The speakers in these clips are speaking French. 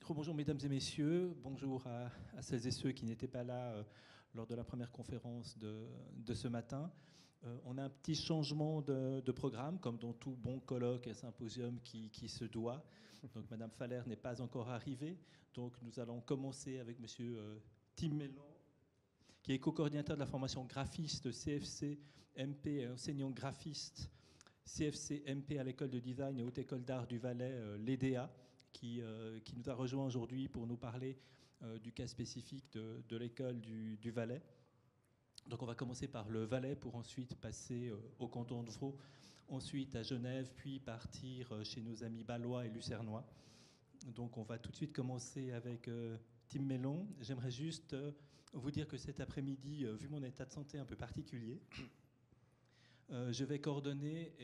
Rebonjour mesdames et messieurs, bonjour à celles et ceux qui n'étaient pas là lors de la première conférence de ce matin. On a un petit changement de programme, comme dans tout bon colloque et symposium qui se doit. Donc Madame Faller n'est pas encore arrivée, donc nous allons commencer avec Monsieur Tim Mellon, qui est co-coordinateur de la formation graphiste CFC MP et enseignant graphiste CFC MP à l'école de design et haute école d'art du Valais, l'EDA, qui nous a rejoint aujourd'hui pour nous parler du cas spécifique de l'école du Valais. Donc on va commencer par le Valais pour ensuite passer au canton de Vaud, ensuite à Genève, puis partir chez nos amis balois et lucernois. Donc on va tout de suite commencer avec Tim Mellon. J'aimerais juste vous dire que cet après-midi, vu mon état de santé un peu particulier, je vais coordonner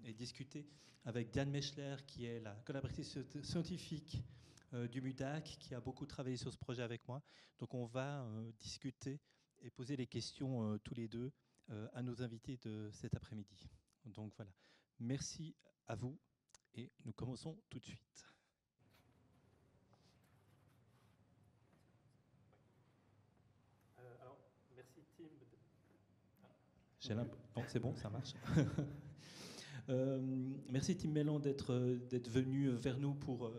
et discuter avec Diane Mechler, qui est la collaboratrice scientifique du MUDAC, qui a beaucoup travaillé sur ce projet avec moi. Donc on va discuter et poser les questions tous les deux à nos invités de cet après-midi. Donc voilà, merci à vous et nous commençons tout de suite. Alors, merci Tim. Non, c'est bon, ça marche. Merci Tim Mellon d'être venu vers nous pour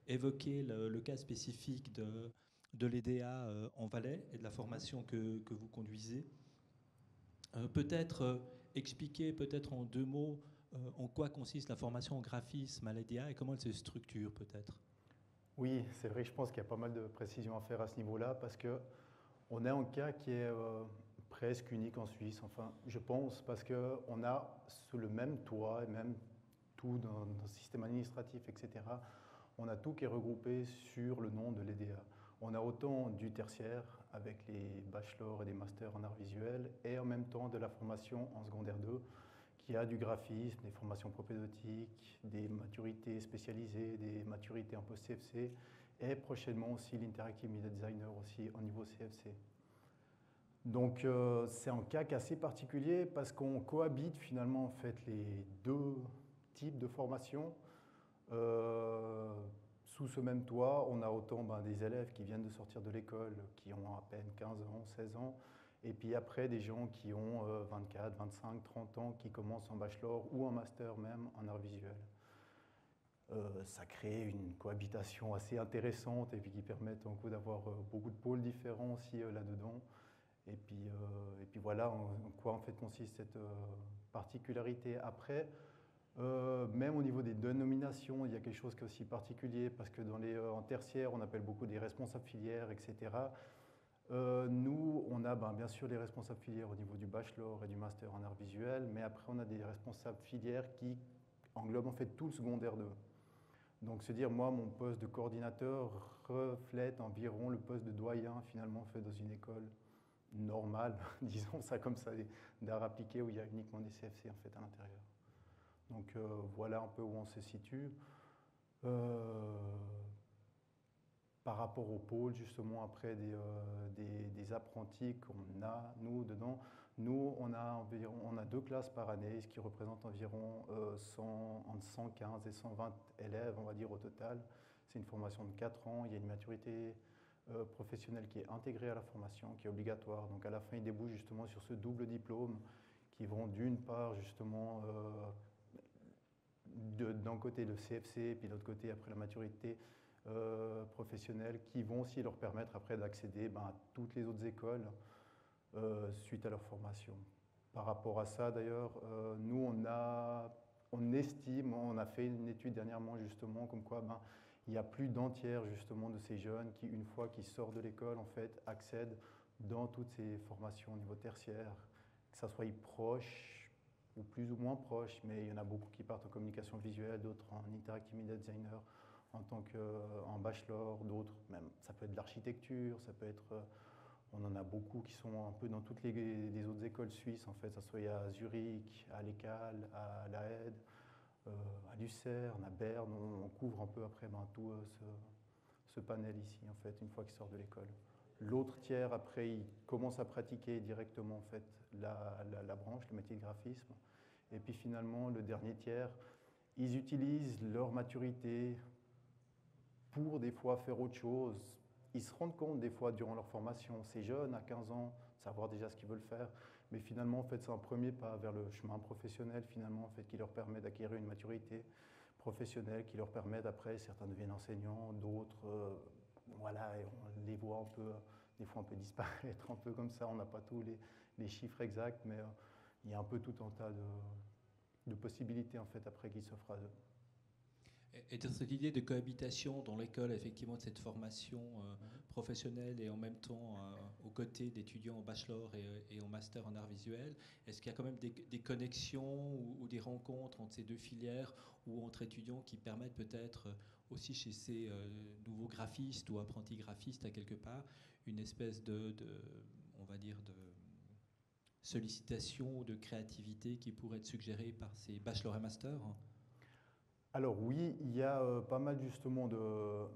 évoquer le cas spécifique de l'EDA en Valais et de la formation que vous conduisez. Peut-être expliquer, peut-être en deux mots, en quoi consiste la formation en graphisme à l'EDA et comment elle se structure, peut-être. Oui, c'est vrai, je pense qu'il y a pas mal de précisions à faire à ce niveau-là parce qu'on a un cas qui est presque unique en Suisse, enfin, je pense, parce qu'on a sous le même toit, et même tout dans le système administratif, etc., on a tout qui est regroupé sur le nom de l'EDA. On a autant du tertiaire avec les bachelors et des masters en art visuel et en même temps de la formation en secondaire 2 qui a du graphisme, des formations propédeutiques, des maturités spécialisées, des maturités en post-CFC et prochainement aussi l'interactive media designer aussi au niveau CFC. Donc c'est un cas assez particulier parce qu'on cohabite finalement en fait les deux types de formation. Sous ce même toit, on a autant des élèves qui viennent de sortir de l'école, qui ont à peine 15 ans, 16 ans, et puis après des gens qui ont 24, 25, 30 ans, qui commencent en bachelor ou en master même en art visuel. Ça crée une cohabitation assez intéressante et puis qui permet d'avoir beaucoup de pôles différents aussi là-dedans. Et puis voilà en quoi en fait consiste cette particularité. Après, même au niveau des dénominations, il y a quelque chose qui est aussi particulier parce que en tertiaire, on appelle beaucoup des responsables filières, etc. Nous, on a bien sûr les responsables filières au niveau du bachelor et du master en art visuel, mais après, on a des responsables filières qui englobent en fait tout le secondaire 2. Donc, se dire, moi, mon poste de coordinateur reflète environ le poste de doyen, finalement, fait dans une école normale, disons ça comme ça, d'art appliqué, où il y a uniquement des CFC, en fait, à l'intérieur. Donc voilà un peu où on se situe. Par rapport au pôle, justement, après des apprentis qu'on a, nous, dedans, nous, on a 2 classes par année, ce qui représente environ entre 115 et 120 élèves, on va dire, au total. C'est une formation de 4 ans, il y a une maturité professionnelle qui est intégrée à la formation, qui est obligatoire. Donc à la fin, ils débouchent justement sur ce double diplôme qui vont d'une part, justement, d'un côté le CFC, puis de l'autre côté après la maturité professionnelle, qui vont aussi leur permettre après d'accéder à toutes les autres écoles suite à leur formation. Par rapport à ça d'ailleurs, nous on estime, on a fait une étude dernièrement justement comme quoi il y a plus d'un tiers justement de ces jeunes qui, une fois qu'ils sortent de l'école, en fait, accèdent dans toutes ces formations au niveau tertiaire, que ça soit proche ou plus ou moins proche, mais il y en a beaucoup qui partent en communication visuelle, d'autres en interactive media designer, en bachelor, d'autres même, ça peut être de l'architecture, ça peut être, on en a beaucoup qui sont un peu dans toutes les autres écoles suisses, en fait, ça soit à Zurich, à l'ECAL, à La Haide, à Lucerne, à Berne, on couvre un peu après tout ce panel ici, en fait, une fois qu'ils sortent de l'école. L'autre tiers, après, ils commencent à pratiquer directement en fait, la branche, le métier de graphisme. Et puis finalement, le dernier tiers, ils utilisent leur maturité pour des fois faire autre chose. Ils se rendent compte des fois durant leur formation, c'est jeune, à 15 ans, savoir déjà ce qu'ils veulent faire, mais finalement en fait c'est un premier pas vers le chemin professionnel finalement en fait qui leur permet d'acquérir une maturité professionnelle, qui leur permet après, certains deviennent enseignants, d'autres, voilà, et on les voit un peu, des fois un peu disparaître, un peu comme ça, on n'a pas tous les chiffres exacts, mais il y a un peu tout un tas de possibilités en fait après qui s'offrent à eux. Et dans cette idée de cohabitation dans l'école, effectivement, de cette formation professionnelle et en même temps aux côtés d'étudiants en bachelor et en master en arts visuels, est-ce qu'il y a quand même des connexions ou des rencontres entre ces deux filières ou entre étudiants qui permettent peut-être aussi chez ces nouveaux graphistes ou apprentis graphistes à quelque part une espèce on va dire, de sollicitation ou de créativité qui pourrait être suggérée par ces bachelors et masters? Alors oui, il y a pas mal justement de...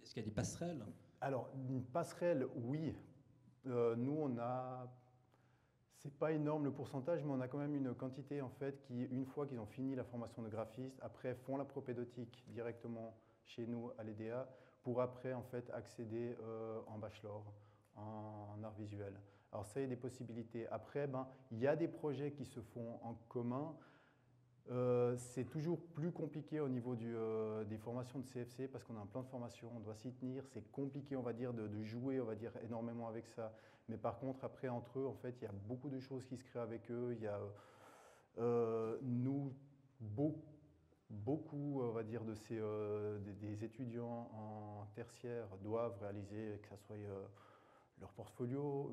Est-ce qu'il y a des passerelles? Alors, une passerelle, oui. Nous, on a... C'est pas énorme le pourcentage, mais on a quand même une quantité en fait qui, une fois qu'ils ont fini la formation de graphiste, après font la propédeutique directement chez nous à l'EDA pour après en fait accéder en bachelor en art visuel. Alors ça, il y a des possibilités. Après, il y a des projets qui se font en commun. C'est toujours plus compliqué au niveau des formations de CFC parce qu'on a un plan de formation, on doit s'y tenir. C'est compliqué, on va dire, de jouer, on va dire, énormément avec ça. Mais par contre, après, entre eux, en fait, il y a beaucoup de choses qui se créent avec eux. Il y a, nous, beaucoup, on va dire, des étudiants en tertiaire doivent réaliser, que ce soit leur portfolio,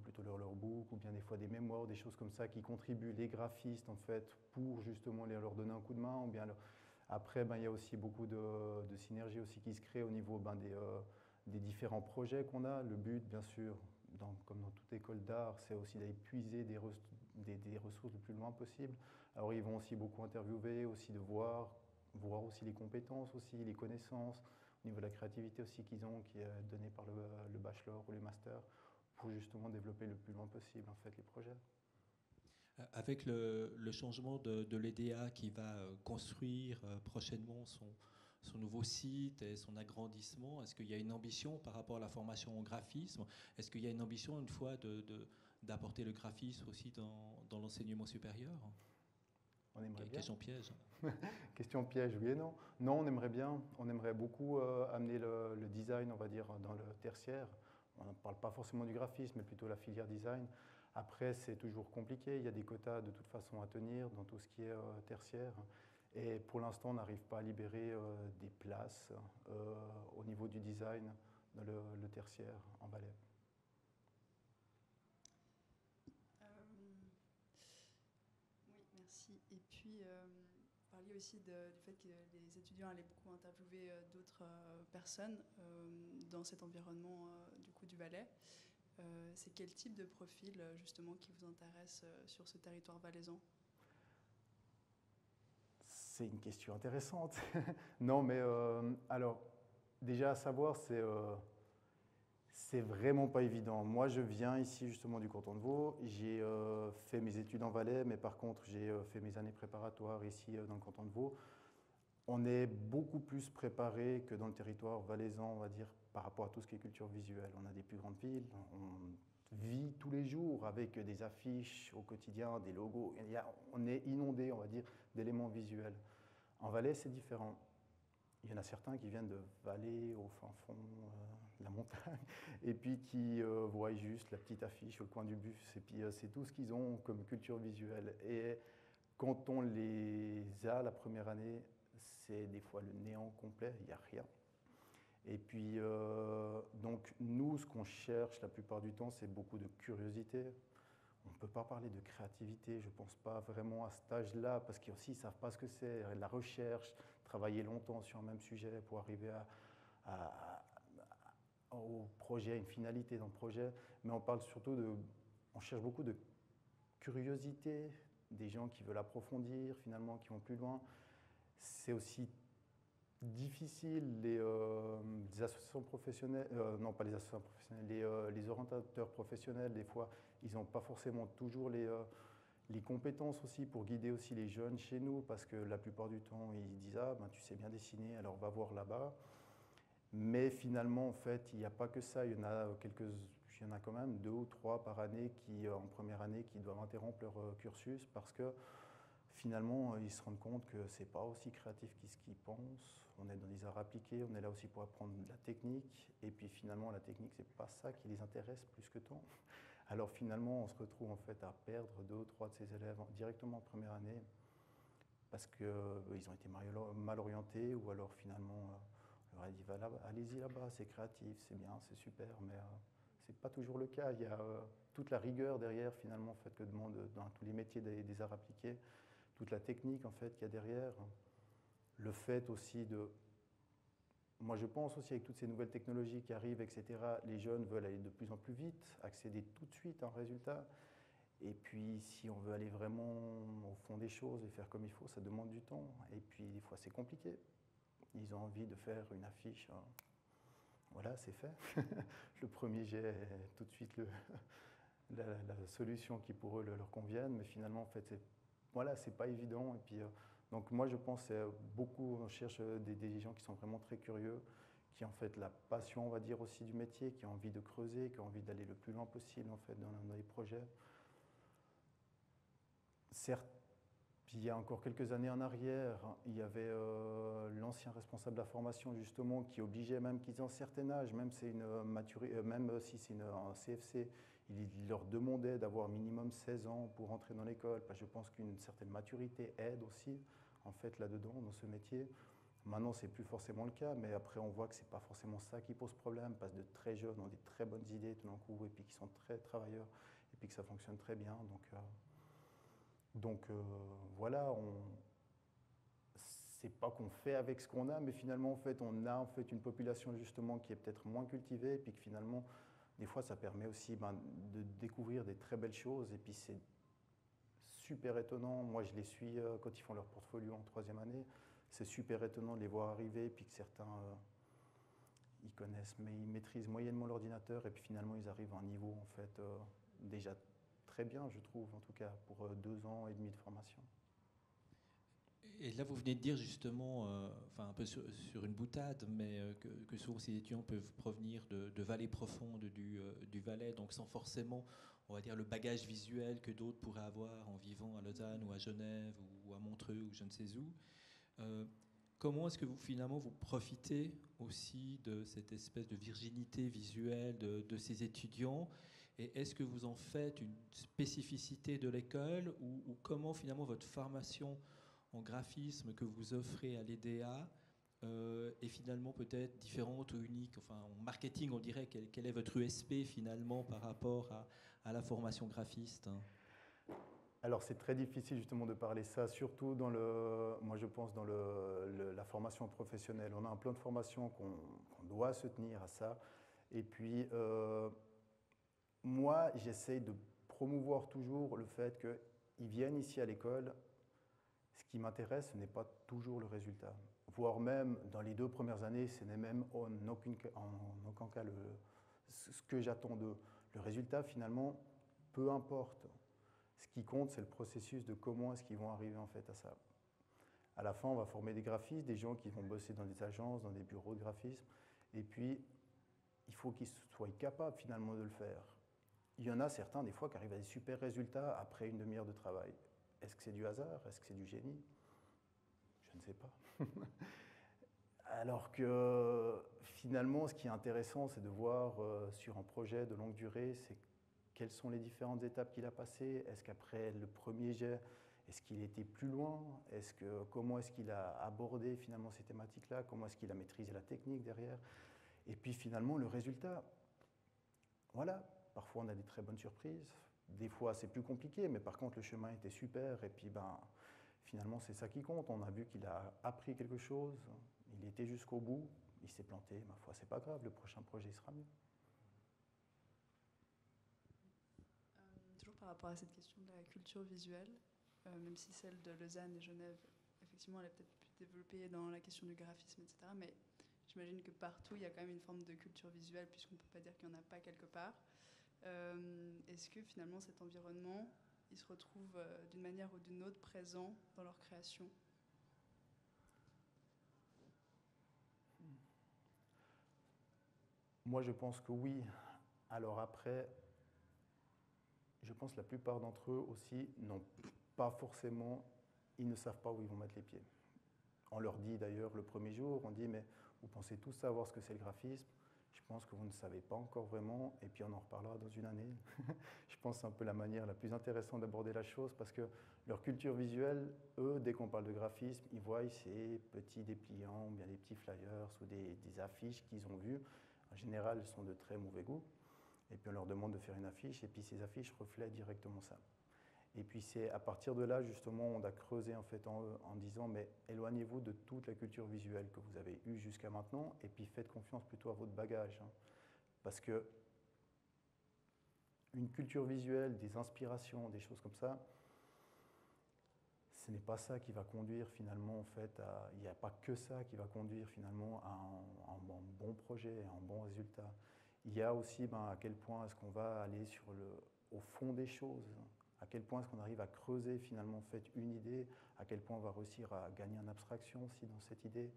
plutôt leur book, ou bien des fois des mémoires, des choses comme ça qui contribuent les graphistes en fait pour justement leur donner un coup de main. Ou bien après, il y a aussi beaucoup de synergie aussi qui se crée au niveau des différents projets qu'on a. Le but, bien sûr, comme dans toute école d'art, c'est aussi d'aller puiser des ressources le plus loin possible. Alors ils vont aussi beaucoup interviewer, aussi de voir aussi les compétences, aussi les connaissances, au niveau de la créativité aussi qu'ils ont, qui est donnée par le bachelor ou les masters, pour justement développer le plus loin possible en fait les projets. Avec le changement de l'EDA qui va construire prochainement son nouveau site et son agrandissement, est-ce qu'il y a une ambition par rapport à la formation en graphisme? Est-ce qu'il y a une ambition une fois d'apporter le graphisme aussi dans l'enseignement supérieur? On aimerait bien. Question piège. Question piège, oui et non. Non, on aimerait bien. On aimerait beaucoup amener le design, on va dire, dans le tertiaire. On ne parle pas forcément du graphisme, mais plutôt la filière design. Après, c'est toujours compliqué. Il y a des quotas de toute façon à tenir dans tout ce qui est tertiaire. Et pour l'instant, on n'arrive pas à libérer des places au niveau du design dans le tertiaire en Valais. Oui, merci. Et puis, vous parliez aussi du fait que les étudiants allaient beaucoup interviewer d'autres personnes dans cet environnement du Valais. C'est quel type de profil justement qui vous intéresse sur ce territoire valaisan? C'est une question intéressante. Non, mais alors, déjà à savoir, c'est vraiment pas évident. Moi, je viens ici justement du canton de Vaud. J'ai fait mes études en Valais, mais par contre, j'ai fait mes années préparatoires ici dans le canton de Vaud. On est beaucoup plus préparé que dans le territoire valaisan, on va dire, par rapport à tout ce qui est culture visuelle. On a des plus grandes villes, on vit tous les jours avec des affiches au quotidien, des logos. On est inondé, on va dire, d'éléments visuels. En Valais, c'est différent. Il y en a certains qui viennent de Valais, au fin fond de la montagne, et puis qui voient juste la petite affiche au coin du bus, et puis c'est tout ce qu'ils ont comme culture visuelle. Et quand on les a la première année, c'est des fois le néant complet, il n'y a rien. Et puis, donc, nous, ce qu'on cherche la plupart du temps, c'est beaucoup de curiosité. On ne peut pas parler de créativité, je ne pense pas vraiment à cet âge-là, parce qu'ils aussi ne savent pas ce que c'est, la recherche, travailler longtemps sur un même sujet pour arriver au projet, une finalité dans le projet. Mais on parle surtout on cherche beaucoup de curiosité, des gens qui veulent approfondir, finalement, qui vont plus loin. C'est aussi difficile, les associations professionnelles, non pas les associations professionnelles, les orientateurs professionnels, des fois, ils n'ont pas forcément toujours les compétences aussi pour guider aussi les jeunes chez nous, parce que la plupart du temps, ils disent « Ah, ben, tu sais bien dessiner, alors va voir là-bas ». Mais finalement, en fait, il n'y a pas que ça. Il y en a il y en a quand même 2 ou 3 par année qui, en première année, qui doivent interrompre leur cursus parce que finalement, ils se rendent compte que c'est pas aussi créatif qu'ils ce qu'ils pensent. On est dans les arts appliqués, on est là aussi pour apprendre la technique. Et puis finalement, la technique, c'est pas ça qui les intéresse plus que tant. Alors finalement, on se retrouve en fait à perdre 2 ou 3 de ces élèves directement en première année parce qu'ils ont été mal orientés ou alors finalement, on leur a dit allez-y là-bas, c'est créatif, c'est bien, c'est super, mais c'est pas toujours le cas. Il y a toute la rigueur derrière finalement en fait, que demande dans tous les métiers des arts appliqués, toute la technique en fait qu'il y a derrière, le fait aussi de... Moi je pense aussi avec toutes ces nouvelles technologies qui arrivent, etc., les jeunes veulent aller de plus en plus vite, accéder tout de suite à un résultat. Et puis si on veut aller vraiment au fond des choses et faire comme il faut, ça demande du temps. Et puis des fois c'est compliqué. Ils ont envie de faire une affiche. Voilà, c'est fait. Le premier jet est tout de suite la solution qui pour eux leur convienne, mais finalement en fait c'est pas évident. Et puis donc moi je pense que beaucoup on cherche des gens qui sont vraiment très curieux, qui ont en fait la passion on va dire aussi du métier, qui ont envie de creuser, qui ont envie d'aller le plus loin possible en fait dans les projets. Certes, il y a encore quelques années en arrière, il y avait l'ancien responsable de la formation justement qui obligeait même qu'ils aient un certain âge, même, même si c'est un CFC, il leur demandait d'avoir minimum 16 ans pour entrer dans l'école. Je pense qu'une certaine maturité aide aussi en fait là-dedans, dans ce métier. Maintenant, c'est plus forcément le cas, mais après, on voit que c'est pas forcément ça qui pose problème, parce que de très jeunes ont des très bonnes idées tout d'un coup, et puis qui sont très travailleurs, et puis que ça fonctionne très bien. Donc voilà, c'est pas qu'on fait avec ce qu'on a, mais finalement en fait, on a en fait une population justement qui est peut-être moins cultivée, et puis que finalement, des fois, ça permet aussi de découvrir des très belles choses, et puis c'est super étonnant. Moi, je les suis quand ils font leur portfolio en 3e année. C'est super étonnant de les voir arriver, puis que certains, ils connaissent, mais ils maîtrisent moyennement l'ordinateur, et puis finalement, ils arrivent à un niveau en fait déjà très bien, je trouve, en tout cas, pour 2 ans et demi de formation. Et là, vous venez de dire justement, enfin un peu sur une boutade, mais que souvent ces étudiants peuvent provenir de vallées profondes du Valais, donc sans forcément, on va dire, le bagage visuel que d'autres pourraient avoir en vivant à Lausanne ou à Genève ou à Montreux ou je ne sais où. Comment est-ce que vous finalement vous profitez aussi de cette espèce de virginité visuelle de ces étudiants, et est-ce que vous en faites une spécificité de l'école, ou comment finalement votre formation en graphisme que vous offrez à l'EDA est finalement peut-être différente ou unique? Enfin, en marketing, on dirait quel est votre USP finalement par rapport à la formation graphiste? Alors c'est très difficile justement de parler ça, surtout moi je pense dans la formation professionnelle. On a un plan de formation qu'on doit se tenir à ça. Et puis moi j'essaye de promouvoir toujours le fait qu'ils viennent ici à l'école. Ce qui m'intéresse, ce n'est pas toujours le résultat. Voire même dans les 2 premières années, ce n'est même en aucun cas ce que j'attends d'eux. Le résultat finalement, peu importe. Ce qui compte, c'est le processus de comment est-ce qu'ils vont arriver en fait à ça. À la fin, on va former des graphistes, des gens qui vont bosser dans des agences, dans des bureaux de graphisme. Et puis, il faut qu'ils soient capables finalement de le faire. Il y en a certains, des fois, qui arrivent à des super résultats après une demi-heure de travail. Est-ce que c'est du hasard? Est-ce que c'est du génie? Je ne sais pas. Alors que finalement, ce qui est intéressant, c'est de voir sur un projet de longue durée, c'est quelles sont les différentes étapes qu'il a passées. Est-ce qu'après le premier jet, est-ce qu'il était plus loin? Comment est-ce qu'il a abordé finalement ces thématiques-là? Comment est-ce qu'il a maîtrisé la technique derrière? Et puis finalement, le résultat. Voilà, parfois on a des très bonnes surprises. Des fois, c'est plus compliqué, mais par contre, le chemin était super. Et puis, finalement, c'est ça qui compte. On a vu qu'il a appris quelque chose. Il était jusqu'au bout. Il s'est planté. Ma foi, c'est pas grave. Le prochain projet sera mieux. Toujours par rapport à cette question de la culture visuelle, même si celle de Lausanne et Genève, effectivement, elle est peut-être plus développée dans la question du graphisme, etc. Mais j'imagine que partout, il y a quand même une forme de culture visuelle, puisqu'on ne peut pas dire qu'il n'y en a pas quelque part. Est-ce que finalement cet environnement, ils se retrouvent d'une manière ou d'une autre présents dans leur création? Moi, je pense que oui. Alors après, je pense que la plupart d'entre eux aussi n'ont pas forcément, ils ne savent pas où ils vont mettre les pieds. On leur dit d'ailleurs le premier jour, on dit mais vous pensez tous savoir ce que c'est le graphisme? Je pense que vous ne savez pas encore vraiment, et puis on en reparlera dans une année. Je pense que c'est un peu la manière la plus intéressante d'aborder la chose, parce que leur culture visuelle, eux, dès qu'on parle de graphisme, ils voient ces petits dépliants, ou bien des petits flyers, ou des affiches qu'ils ont vues. En général, elles sont de très mauvais goût, et puis on leur demande de faire une affiche, et puis ces affiches reflètent directement ça. Et puis c'est à partir de là, justement, on a creusé en fait en disant, mais éloignez-vous de toute la culture visuelle que vous avez eue jusqu'à maintenant, et puis faites confiance plutôt à votre bagage. Hein. Parce que une culture visuelle, des inspirations, des choses comme ça, ce n'est pas ça qui va conduire finalement, en fait, il n'y a pas que ça qui va conduire finalement à un bon projet, à un bon résultat. Il y a aussi à quel point est-ce qu'on va aller au fond des choses. À quel point est-ce qu'on arrive à creuser finalement en fait, une idée, à quel point on va réussir à gagner en abstraction aussi dans cette idée,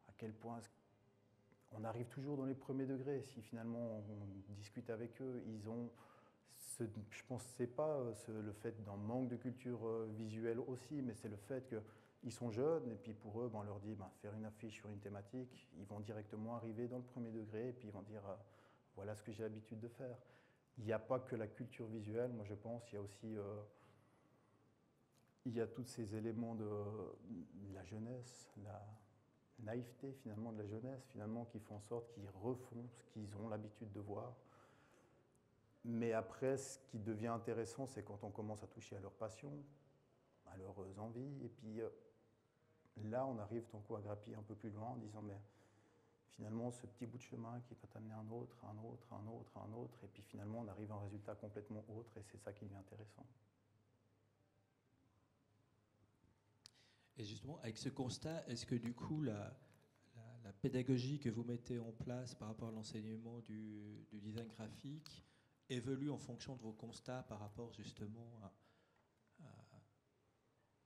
à quel point on arrive toujours dans les premiers degrés. Si finalement on discute avec eux, ils ont, je pense que ce n'est pas le fait d'un manque de culture visuelle aussi, mais c'est le fait qu'ils sont jeunes et puis pour eux, on leur dit faire une affiche sur une thématique, ils vont directement arriver dans le premier degré et puis ils vont dire voilà ce que j'ai l'habitude de faire. Il n'y a pas que la culture visuelle, moi je pense, il y a aussi il y a tous ces éléments de la jeunesse, la naïveté finalement de la jeunesse, finalement, qui font en sorte qu'ils refont ce qu'ils ont l'habitude de voir. Mais après, ce qui devient intéressant, c'est quand on commence à toucher à leurs passions, à leurs envies, et puis là, on arrive donc à grappiller un peu plus loin en disant, mais finalement, ce petit bout de chemin qui va t'amener un autre, un autre, un autre, un autre, et puis finalement, on arrive à un résultat complètement autre, et c'est ça qui devient intéressant. Et justement, avec ce constat, est-ce que du coup, la pédagogie que vous mettez en place par rapport à l'enseignement du design graphique évolue en fonction de vos constats par rapport justement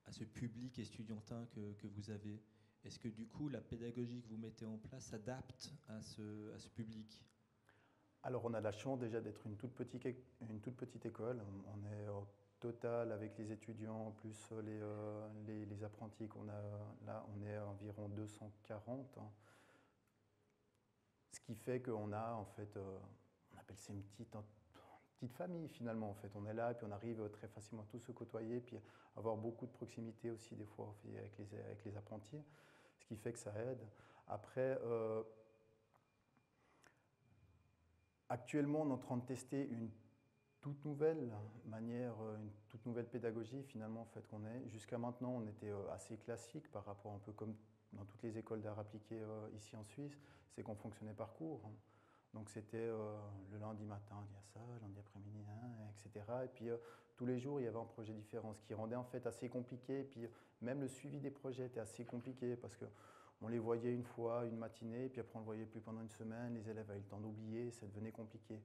à ce public estudiantin que vous avez? Est-ce que du coup, la pédagogie que vous mettez en place s'adapte à ce public? Alors, on a la chance déjà d'être une toute petite école. On est au total avec les étudiants plus les apprentis qu'on a là, on est à environ 240. Hein. Ce qui fait qu'on a en fait, on appelle ça une petite famille finalement en fait. On est là et puis on arrive très facilement à tous se côtoyer puis avoir beaucoup de proximité aussi des fois avec les apprentis, ce qui fait que ça aide. Après, actuellement, on est en train de tester une toute nouvelle manière, une toute nouvelle pédagogie finalement en fait qu'on est. Jusqu'à maintenant, on était assez classique par rapport un peu comme dans toutes les écoles d'art appliqué ici en Suisse, c'est qu'on fonctionnait par cours. Hein. Donc c'était le lundi matin, il y a ça, lundi après-midi, etc. Et puis tous les jours, il y avait un projet différent, ce qui rendait en fait assez compliqué. Et puis même le suivi des projets était assez compliqué parce que on les voyait une fois, une matinée, puis après on ne le voyait plus pendant une semaine, les élèves avaient le temps d'oublier, ça devenait compliqué.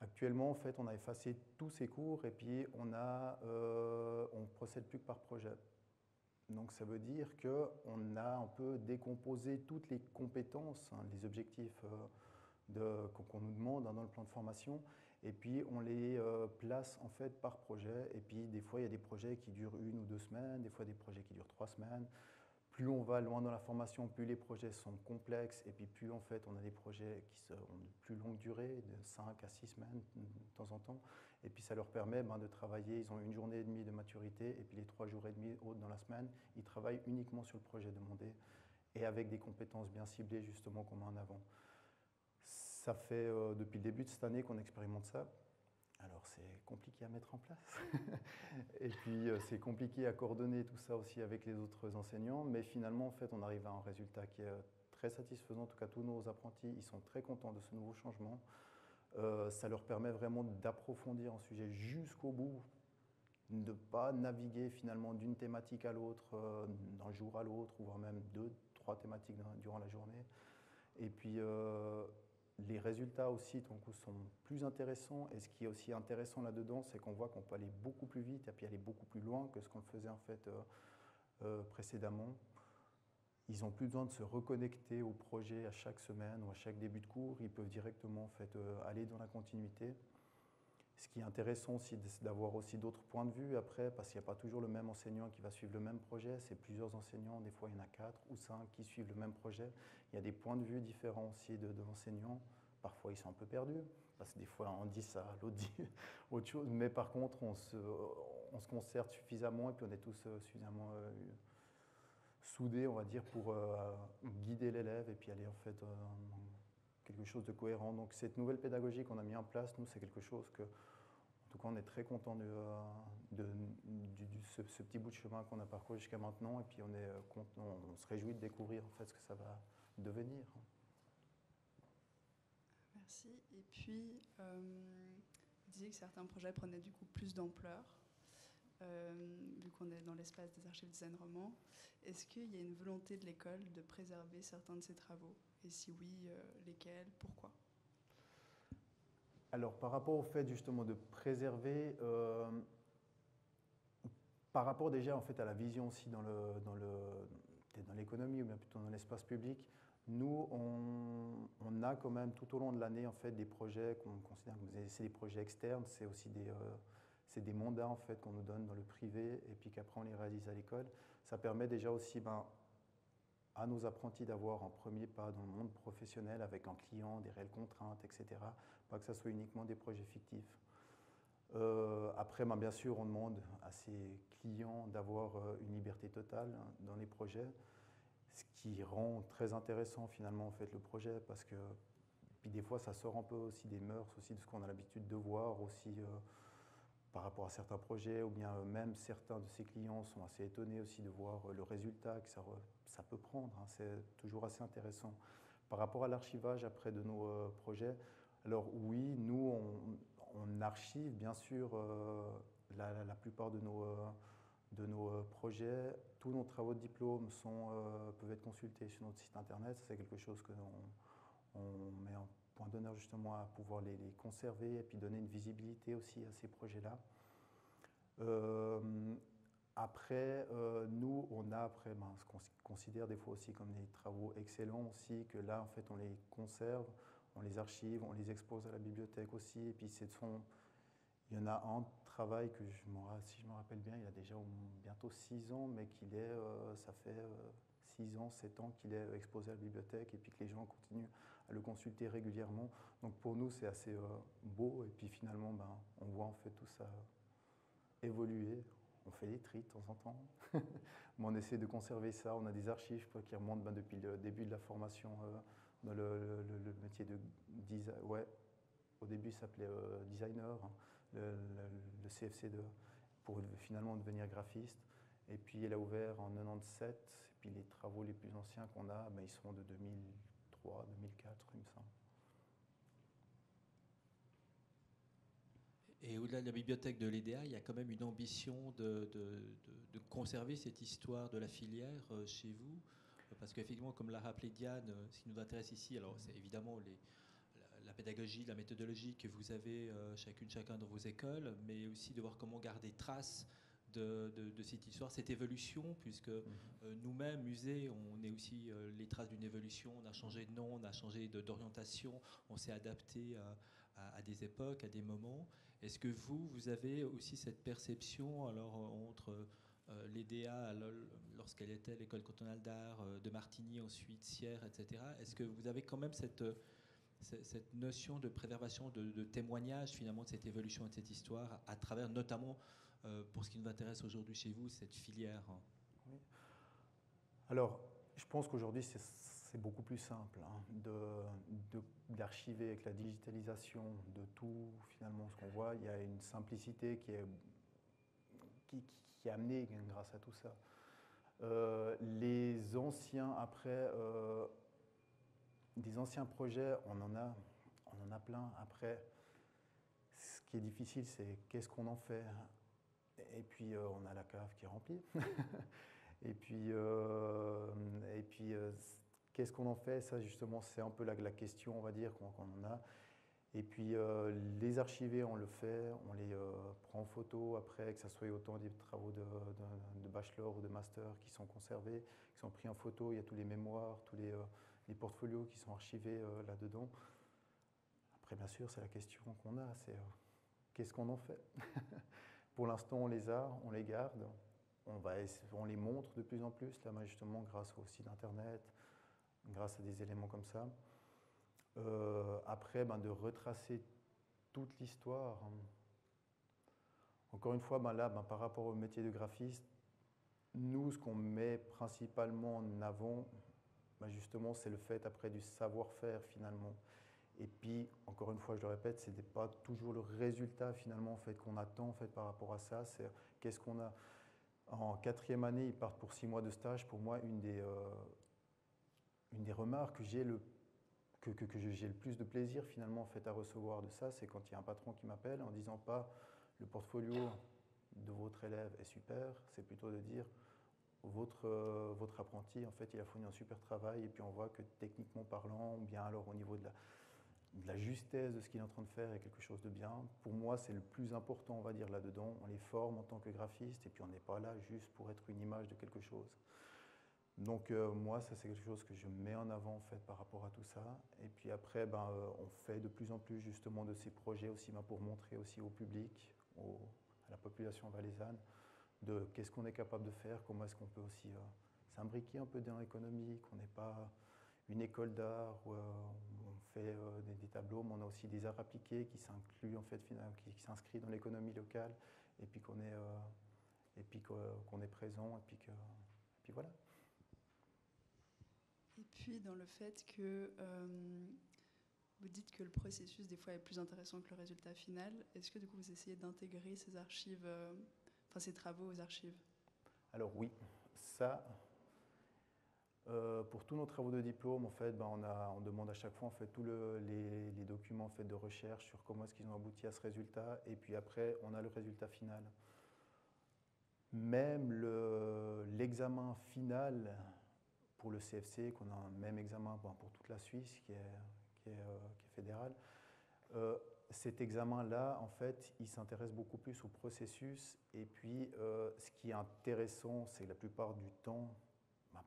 Actuellement, en fait, on a effacé tous ces cours et puis on procède plus que par projet. Donc ça veut dire qu'on a un peu décomposé toutes les compétences, hein, les objectifs qu'on nous demande dans le plan de formation, et puis on les place en fait par projet. Et puis des fois, il y a des projets qui durent 1 ou 2 semaines, des fois des projets qui durent 3 semaines. Plus on va loin dans la formation, plus les projets sont complexes, et puis plus en fait on a des projets qui ont de plus longue durée, de 5 à 6 semaines de temps en temps, et puis ça leur permet de travailler, ils ont 1 journée et demie de maturité, et puis les 3 jours et demi autres dans la semaine, ils travaillent uniquement sur le projet demandé, et avec des compétences bien ciblées justement qu'on met en avant. Ça fait depuis le début de cette année qu'on expérimente ça. Alors c'est compliqué à mettre en place et puis c'est compliqué à coordonner tout ça aussi avec les autres enseignants, mais finalement en fait on arrive à un résultat qui est très satisfaisant. En tout cas tous nos apprentis ils sont très contents de ce nouveau changement. Ça leur permet vraiment d'approfondir un sujet jusqu'au bout, de ne pas naviguer finalement d'une thématique à l'autre, d'un jour à l'autre, ou voire même 2, 3 thématiques durant la journée. Et puis les résultats aussi donc, sont plus intéressants. Et ce qui est aussi intéressant là-dedans, c'est qu'on voit qu'on peut aller beaucoup plus vite et puis aller beaucoup plus loin que ce qu'on faisait en fait précédemment. Ils n'ont plus besoin de se reconnecter au projet à chaque semaine ou à chaque début de cours. Ils peuvent directement en fait, aller dans la continuité. Ce qui est intéressant aussi, c'est d'avoir aussi d'autres points de vue après, parce qu'il n'y a pas toujours le même enseignant qui va suivre le même projet. C'est plusieurs enseignants, des fois il y en a 4 ou 5 qui suivent le même projet. Il y a des points de vue différents aussi de l'enseignant. Parfois ils sont un peu perdus, parce que des fois on dit ça, l'autre dit autre chose. Mais par contre, on se concerte suffisamment et puis on est tous suffisamment soudés, on va dire, pour guider l'élève et puis aller en fait quelque chose de cohérent. Donc cette nouvelle pédagogie qu'on a mis en place, nous, c'est quelque chose que, en tout cas, on est très content de ce petit bout de chemin qu'on a parcouru jusqu'à maintenant. Et puis on se réjouit de découvrir en fait ce que ça va devenir. Merci. Et puis, vous disiez que certains projets prenaient du coup plus d'ampleur, vu qu'on est dans l'espace des archives design roman. Est-ce qu'il y a une volonté de l'école de préserver certains de ces travaux? Et si oui, lesquels? Pourquoi? Alors, par rapport au fait justement de préserver, par rapport déjà en fait à la vision aussi dans l'économie ou bien plutôt dans l'espace public, nous on a quand même tout au long de l'année en fait des projets qu'on considère comme c'est des projets externes, c'est aussi des mandats en fait qu'on nous donne dans le privé et puis qu'après on les réalise à l'école. Ça permet déjà aussi à nos apprentis d'avoir un premier pas dans le monde professionnel avec un client, des réelles contraintes, etc. Pas que ça soit uniquement des projets fictifs. Après, bien sûr, on demande à ces clients d'avoir une liberté totale dans les projets, ce qui rend très intéressant finalement en fait, le projet, parce que puis des fois ça sort un peu aussi des mœurs, aussi de ce qu'on a l'habitude de voir aussi par rapport à certains projets, ou bien même certains de ces clients sont assez étonnés aussi de voir le résultat que ça peut prendre. Hein. C'est toujours assez intéressant. Par rapport à l'archivage après de nos projets, alors oui, nous on archive bien sûr la plupart de nos projets. Tous nos travaux de diplôme peuvent être consultés sur notre site internet. C'est quelque chose que on met en point d'honneur justement à pouvoir les conserver et puis donner une visibilité aussi à ces projets-là. Après, nous, on a après ce qu'on considère des fois aussi comme des travaux excellents aussi, que là, en fait, on les conserve, on les archive, on les expose à la bibliothèque aussi. Et puis, il y en a un travail que, si je me rappelle bien, il a déjà bientôt 6 ans, mais ça fait 6 ans, 7 ans qu'il est exposé à la bibliothèque et puis que les gens continuent à le consulter régulièrement. Donc, pour nous, c'est assez beau. Et puis, finalement, on voit en fait tout ça évoluer. On fait des tris de temps en temps, mais on essaie de conserver ça. On a des archives qui remontent depuis le début de la formation dans le métier de design. Ouais, au début, ça s'appelait designer, hein, le CFC2, pour finalement devenir graphiste. Et puis, il a ouvert en 97. Et puis, les travaux les plus anciens qu'on a, ils sont de 2003, 2004, il me semble. Et au-delà de la bibliothèque de l'EDA, il y a quand même une ambition de conserver cette histoire de la filière chez vous. Parce qu'effectivement, comme l'a rappelé Diane, ce qui nous intéresse ici, alors c'est évidemment la pédagogie, la méthodologie que vous avez chacun dans vos écoles, mais aussi de voir comment garder trace de cette histoire, cette évolution, puisque nous-mêmes, musée, on est aussi les traces d'une évolution, on a changé de nom, on a changé d'orientation, on s'est adapté à des époques, à des moments. Est-ce que vous avez aussi cette perception alors, entre l'EDA, lorsqu'elle était l'école cantonale d'art de Martigny, ensuite Sierre, etc. Est-ce que vous avez quand même cette notion de préservation, de témoignage finalement de cette évolution et de cette histoire à travers notamment, pour ce qui nous intéresse aujourd'hui chez vous, cette filière? Oui. Alors, je pense qu'aujourd'hui, c'est beaucoup plus simple d'archiver avec la digitalisation de tout, finalement, ce qu'on voit. Il y a une simplicité qui est amenée grâce à tout ça. Les anciens, après, des anciens projets, on en a plein. Après, ce qui est difficile, c'est qu'est-ce qu'on en fait. Et puis, on a la cave qui est remplie. Et puis Qu'est-ce qu'on en fait? Ça, justement, c'est un peu la question, on va dire, qu'on a. Et puis, les archiver, on le fait, on les prend en photo après, que ce soit autant des travaux de bachelor ou de master qui sont conservés, qui sont pris en photo. Il y a tous les mémoires, tous les portfolios qui sont archivés là-dedans. Après, bien sûr, c'est la question qu'on a, c'est qu'est-ce qu'on en fait? Pour l'instant, on les a, on les garde, on les montre de plus en plus, là, justement, grâce au site internet, grâce à des éléments comme ça. Après, de retracer toute l'histoire. Encore une fois, là, par rapport au métier de graphiste, nous, ce qu'on met principalement en avant, justement, c'est le fait après du savoir-faire finalement. Et puis, encore une fois, je le répète, ce n'est pas toujours le résultat finalement en fait, qu'on attend en fait, par rapport à ça. C'est qu'est-ce qu'on a. En 4e année, ils partent pour 6 mois de stage. Pour moi, une des remarques que j'ai le plus de plaisir finalement en fait, à recevoir de ça, c'est quand il y a un patron qui m'appelle en disant pas le portfolio de votre élève est super, c'est plutôt de dire votre apprenti, en fait, il a fourni un super travail et puis on voit que techniquement parlant, ou bien alors au niveau de la justesse de ce qu'il est en train de faire est quelque chose de bien. Pour moi, c'est le plus important, on va dire, là-dedans. On les forme en tant que graphiste et puis on n'est pas là juste pour être une image de quelque chose. Donc moi, ça c'est quelque chose que je mets en avant en fait par rapport à tout ça. Et puis après, on fait de plus en plus justement de ces projets aussi pour montrer aussi au public, à la population valaisanne, de qu'est-ce qu'on est capable de faire, comment est-ce qu'on peut aussi s'imbriquer un peu dans l'économie, qu'on n'est pas une école d'art où on fait des tableaux, mais on a aussi des arts appliqués qui s'incluent en fait, qui s'inscrivent dans l'économie locale, et puis qu'on est présent, et puis voilà. Et puis dans le fait que vous dites que le processus des fois est plus intéressant que le résultat final, est-ce que du coup vous essayez d'intégrer ces archives, ces travaux aux archives? Alors oui, ça, pour tous nos travaux de diplôme, en fait, on demande à chaque fois en fait, tous les documents en fait, de recherche sur comment est-ce qu'ils ont abouti à ce résultat, et puis après on a le résultat final. Même l'examen final pour le CFC, qu'on a un même examen pour toute la Suisse, qui est fédéral, cet examen-là, en fait, il s'intéresse beaucoup plus au processus. Et puis, ce qui est intéressant, c'est que la plupart du temps,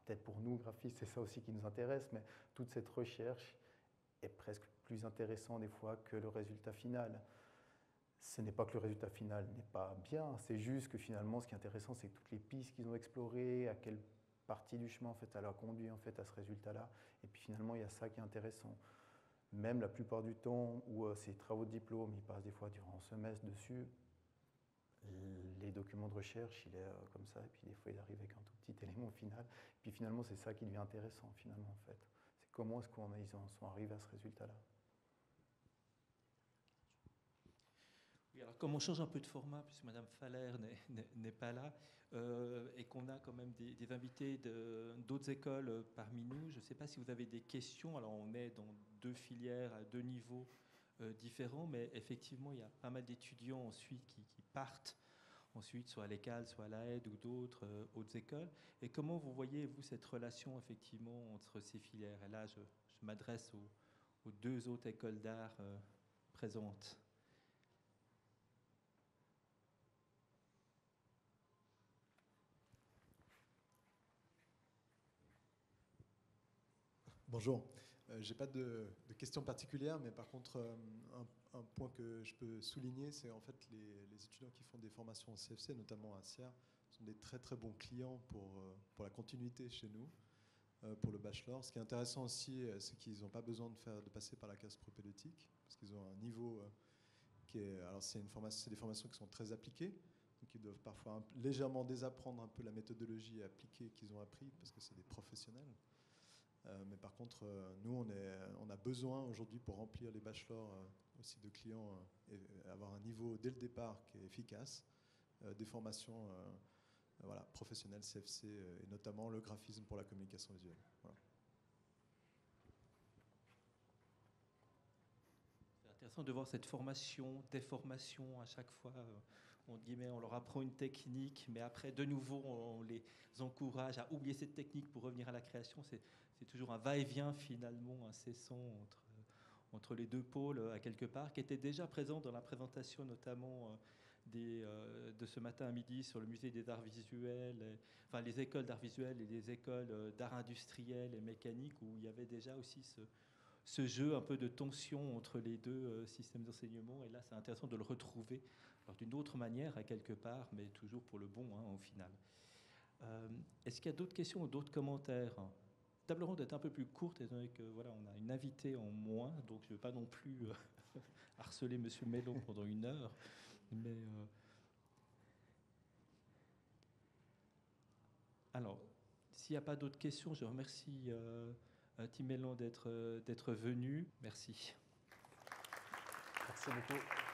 peut-être pour nous, graphistes, c'est ça aussi qui nous intéresse, mais toute cette recherche est presque plus intéressante des fois que le résultat final. Ce n'est pas que le résultat final n'est pas bien, c'est juste que finalement, ce qui est intéressant, c'est toutes les pistes qu'ils ont explorées, à quelle partie du chemin en fait, elle a conduit en fait, à ce résultat-là. Et puis finalement, il y a ça qui est intéressant. Même la plupart du temps où ces travaux de diplôme, ils passent des fois durant un semestre dessus, les documents de recherche, il est comme ça, et puis des fois, il arrive avec un tout petit élément au final. Et puis finalement, c'est ça qui devient intéressant, finalement, en fait. C'est comment est-ce qu'ils en sont arrivés à ce résultat-là. Oui, alors comme on change un peu de format, puisque Madame Faller n'est pas là, et qu'on a quand même des invités d'autres écoles parmi nous, je ne sais pas si vous avez des questions. Alors on est dans 2 filières à 2 niveaux différents, mais effectivement il y a pas mal d'étudiants ensuite qui partent ensuite soit à l'ECAL, soit à l'AED ou d'autres hautes écoles. Et comment vous voyez, vous, cette relation effectivement entre ces filières? Et là, je m'adresse aux 2 autres écoles d'art présentes. Bonjour. Je n'ai pas de questions particulières, mais par contre, un point que je peux souligner, c'est en fait les étudiants qui font des formations en CFC, notamment à Sierre, sont des très très bons clients pour la continuité chez nous, pour le bachelor. Ce qui est intéressant aussi, c'est qu'ils n'ont pas besoin de passer par la case propédeutique, parce qu'ils ont un niveau qui est... Alors c'est des formations qui sont très appliquées, donc ils doivent parfois légèrement désapprendre un peu la méthodologie appliquée qu'ils ont appris, parce que c'est des professionnels. Mais par contre, nous, on a besoin aujourd'hui pour remplir les bachelors aussi de clients et avoir un niveau dès le départ qui est efficace, des formations professionnelles CFC et notamment le graphisme pour la communication visuelle. Voilà. C'est intéressant de voir cette formation, déformation à chaque fois. On leur apprend une technique, mais après, de nouveau, on les encourage à oublier cette technique pour revenir à la création. C'est c'est toujours un va-et-vient finalement incessant entre les deux pôles à quelque part, qui était déjà présent dans la présentation notamment de ce matin à midi sur le musée des arts visuels, enfin les écoles d'art visuel et les écoles d'art industriel et mécanique, où il y avait déjà aussi ce jeu un peu de tension entre les deux systèmes d'enseignement. Et là, c'est intéressant de le retrouver d'une autre manière à quelque part, mais toujours pour le bon au final. Est-ce qu'il y a d'autres questions ou d'autres commentaires? Table ronde est un peu plus courte, étant donné que voilà, on a une invitée en moins, donc je ne vais pas non plus harceler Monsieur Mellon pendant 1 heure. Mais alors, s'il n'y a pas d'autres questions, je remercie Tim Mellon d'être venu. Merci. Merci beaucoup.